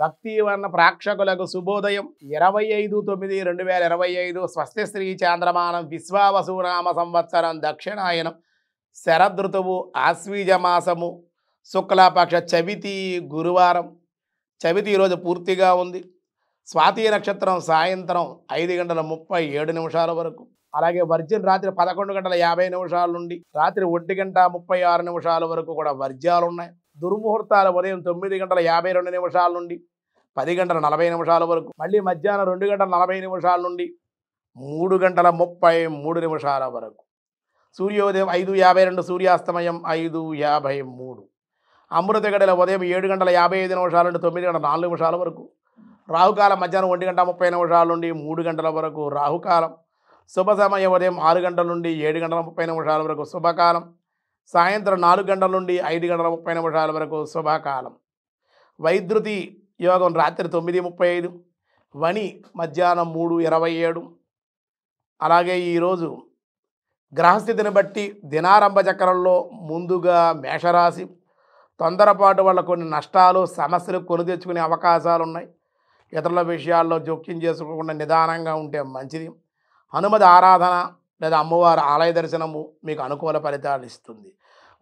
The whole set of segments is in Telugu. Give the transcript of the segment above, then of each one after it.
భక్తివర్ణ ప్రేక్షకులకు శుభోదయం 25/9/2025 స్వస్తి శ్రీ చాంద్రమానం విశ్వావసునామ సంవత్సరం దక్షిణాయనం శరదృతువు ఆశ్వీజ మాసము శుక్లపక్ష చవితి గురువారం. చవితి ఈరోజు పూర్తిగా ఉంది. స్వాతి నక్షత్రం సాయంత్రం 5:37 వరకు, అలాగే వర్జ్యం రాత్రి 11:50 నుండి రాత్రి 1:36 వరకు కూడా వర్జ్యాలు ఉన్నాయి. దుర్ముహూర్తాలు ఉదయం 9:52 నుండి 10:40 వరకు, మళ్ళీ మధ్యాహ్నం 2:40 నుండి 3:33 వరకు. సూర్యోదయం 5:52, సూర్యాస్తమయం 5:53. అమృత గడిల ఉదయం 7:55 నుండి 9:04 వరకు. రాహుకాలం మధ్యాహ్నం 1:30 నుండి 3 గంటల వరకు రాహుకాలం. శుభ సమయం ఉదయం 6 గంటల నుండి 7:30 వరకు శుభకాలం. సాయంత్రం 4 గంటల నుండి 5:30 వరకు శుభకాలం. వైద్యుతి యోగం రాత్రి 9:35, వని మధ్యాహ్నం 3:27. అలాగే ఈరోజు గ్రహస్థితిని బట్టి దినారంభ చక్రంలో ముందుగా మేషరాశి. తొందరపాటు వల్ల కొన్ని నష్టాలు సమస్యలు కొని తెచ్చుకునే అవకాశాలు ఉన్నాయి. ఇతరుల విషయాల్లో జోక్యం చేసుకోకుండా నిదానంగా ఉంటే మంచిది. హనుమతి ఆరాధన లేదా అమ్మవారి ఆలయ దర్శనము మీకు అనుకూల ఫలితాలు ఇస్తుంది.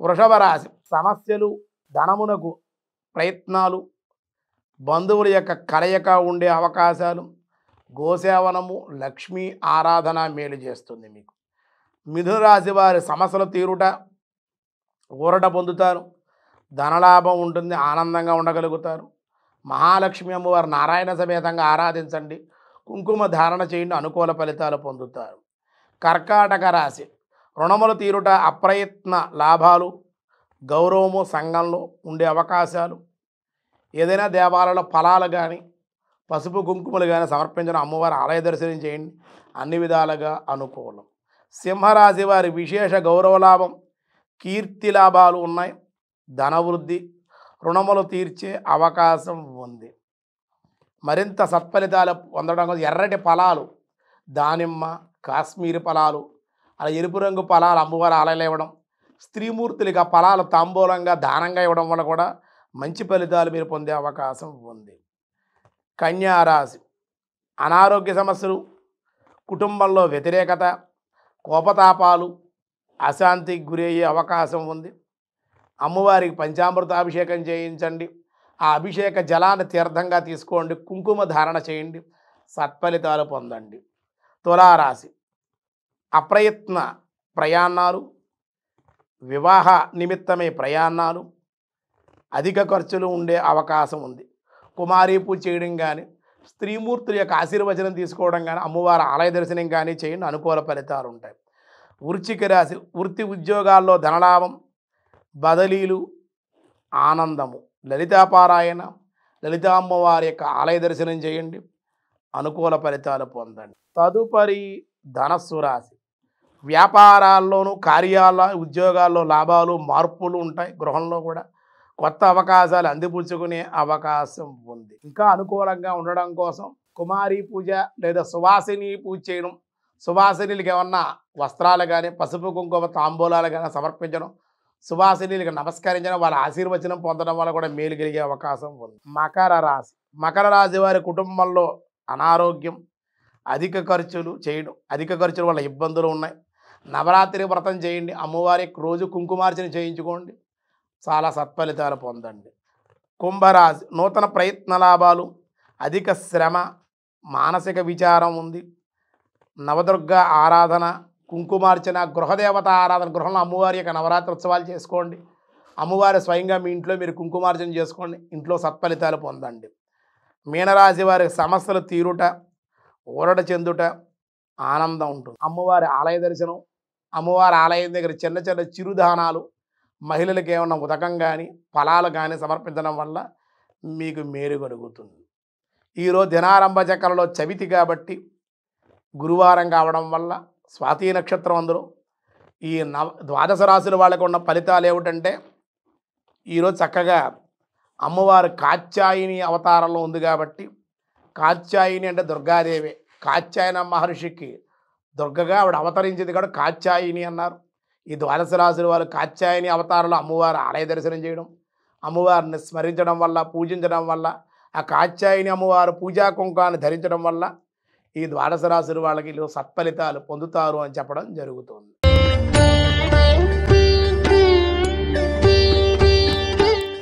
వృషభ రాశి. సమస్యలు, ధనమునకు ప్రయత్నాలు, బంధువుల యొక్క కలయిక ఉండే అవకాశాలు, గోసేవనము, లక్ష్మీ ఆరాధన మేలు చేస్తుంది మీకు. మిథున రాశి వారి సమస్యలు తీరుట, ఊరట పొందుతారు. ధనలాభం ఉంటుంది, ఆనందంగా ఉండగలుగుతారు. మహాలక్ష్మి అమ్మవారు నారాయణ సమేతంగా ఆరాధించండి. కుంకుమ ధారణ చేయండి, అనుకూల ఫలితాలు పొందుతారు. కర్కాటక రాశి. రుణములు తీరుట, అప్రయత్న లాభాలు, గౌరవము సంఘంలో ఉండే అవకాశాలు. ఏదైనా దేవాలయంలో ఫలాలు కానీ పసుపు కుంకుమలు కానీ సమర్పించడం, అమ్మవారి ఆలయ దర్శనం చేయండి, అన్ని విధాలుగా అనుకూలం. సింహరాశి వారి విశేష గౌరవ లాభం, కీర్తి లాభాలు ఉన్నాయి. ధనవృద్ధి, రుణములు తీర్చే అవకాశం ఉంది. మరింత సత్ఫలితాలు పొందడం కోసం ఎర్రటి ఫలాలు, దానిమ్మ, కాశ్మీరీ ఫలాలు, అలా ఎరుపు రంగు ఫలాలు అమ్మవారి ఆలయాలు ఇవ్వడం, స్త్రీమూర్తులకి ఆ ఫలాలు తాంబూలంగా దానంగా ఇవ్వడం వల్ల కూడా మంచి ఫలితాలు మీరు పొందే అవకాశం ఉంది. కన్యారాశి. అనారోగ్య సమస్యలు, కుటుంబంలో వ్యతిరేకత, కోపతాపాలు, అశాంతికి గురయ్యే అవకాశం ఉంది. అమ్మవారికి పంచామృత అభిషేకం చేయించండి. ఆ అభిషేక జలాన్ని తీర్థంగా తీసుకోండి, కుంకుమ ధారణ చేయండి, సత్ఫలితాలు పొందండి. తులారాశి. అప్రయత్న ప్రయాణాలు, వివాహ నిమిత్తమే ప్రయాణాలు, అధిక ఖర్చులు ఉండే అవకాశం ఉంది. కుమారీ పూజ చేయడం కానీ, స్త్రీమూర్తుల యొక్క ఆశీర్వచనం తీసుకోవడం కానీ, అమ్మవారి ఆలయ దర్శనం కానీ చేయండి, అనుకూల ఫలితాలు ఉంటాయి. వృశ్చిక రాశి. వృత్తి ఉద్యోగాల్లో ధనలాభం, బదిలీలు, ఆనందము. లలితాపారాయణ, లలితా అమ్మవారి యొక్క ఆలయ దర్శనం చేయండి, అనుకూల ఫలితాలు పొందండి. తదుపరి ధనస్సు రాశి. వ్యాపారాల్లోనూ, కార్యాల ఉద్యోగాల్లో లాభాలు, మార్పులు ఉంటాయి. గృహంలో కూడా కొత్త అవకాశాలు అందిపుచ్చుకునే అవకాశం ఉంది. ఇంకా అనుకూలంగా ఉండడం కోసం కుమారీ పూజ లేదా సువాసిని పూజ చేయడం, సువాసినులకి ఏమన్నా వస్త్రాలు కానీ పసుపు కుంకుమ తాంబూలాలు కానీ సమర్పించడం, సువాసినులకి నమస్కరించడం, వాళ్ళ ఆశీర్వచనం పొందడం వల్ల కూడా మేలు కలిగే అవకాశం ఉంది. మకర రాశి. మకర రాశి వారి కుటుంబంలో అనారోగ్యం, అధిక ఖర్చులు చేయడం, అధిక ఖర్చుల వల్ల ఇబ్బందులు ఉన్నాయి. నవరాత్రి వ్రతం చేయండి, అమ్మవారికి రోజు కుంకుమార్చన చేయించుకోండి, చాలా సత్ఫలితాలు పొందండి. కుంభరాశి. నూతన ప్రయత్న లాభాలు, అధిక శ్రమ, మానసిక విచారం ఉంది. నవదుర్గ ఆరాధన, కుంకుమార్చన, గృహదేవత ఆరాధన, గృహంలో అమ్మవారి యొక్క నవరాత్రి ఉత్సవాలు చేసుకోండి. అమ్మవారి స్వయంగా మీ ఇంట్లో మీరు కుంకుమార్చన చేసుకోండి, ఇంట్లో సత్ఫలితాలు పొందండి. మీనరాశి వారి సమస్యలు తీరుట, ఊరట చెందుట, ఆనందం ఉంటుంది. అమ్మవారి ఆలయ దర్శనం, అమ్మవారి ఆలయం దగ్గర చిన్న చిన్న చిరుదానాలు, మహిళలకు ఏమన్నా ఉదకం కానీ ఫలాలు కానీ సమర్పించడం వల్ల మీకు మేలు కలుగుతుంది. ఈరోజు దినారంభ చక్రంలో చవితి కాబట్టి గురువారం కావడం వల్ల స్వాతి నక్షత్రం, అందులో ఈ ద్వాదశ రాశుల వాళ్ళకు ఉన్న ఫలితాలు ఏమిటంటే, ఈరోజు చక్కగా అమ్మవారు కాత్యాయిని అవతారంలో ఉంది కాబట్టి, కాత్యాయిని అంటే దుర్గాదేవి, కాత్యాయన మహర్షికి దుర్గగా ఆవిడ అవతరించింది కాబట్టి కాత్యాయిని అన్నారు. ఈ ద్వాదశ రాశుల వారు కాత్యాయని అవతారంలో అమ్మవారు ఆలయ దర్శనం చేయడం, అమ్మవారిని స్మరించడం వల్ల, పూజించడం వల్ల ఆ కాత్యాయని అమ్మవారు పూజా కుంకాన్ని ధరించడం వల్ల ఈ ద్వాదశ రాశుల వాళ్ళకి సత్ఫలితాలు పొందుతారు అని చెప్పడం జరుగుతుంది.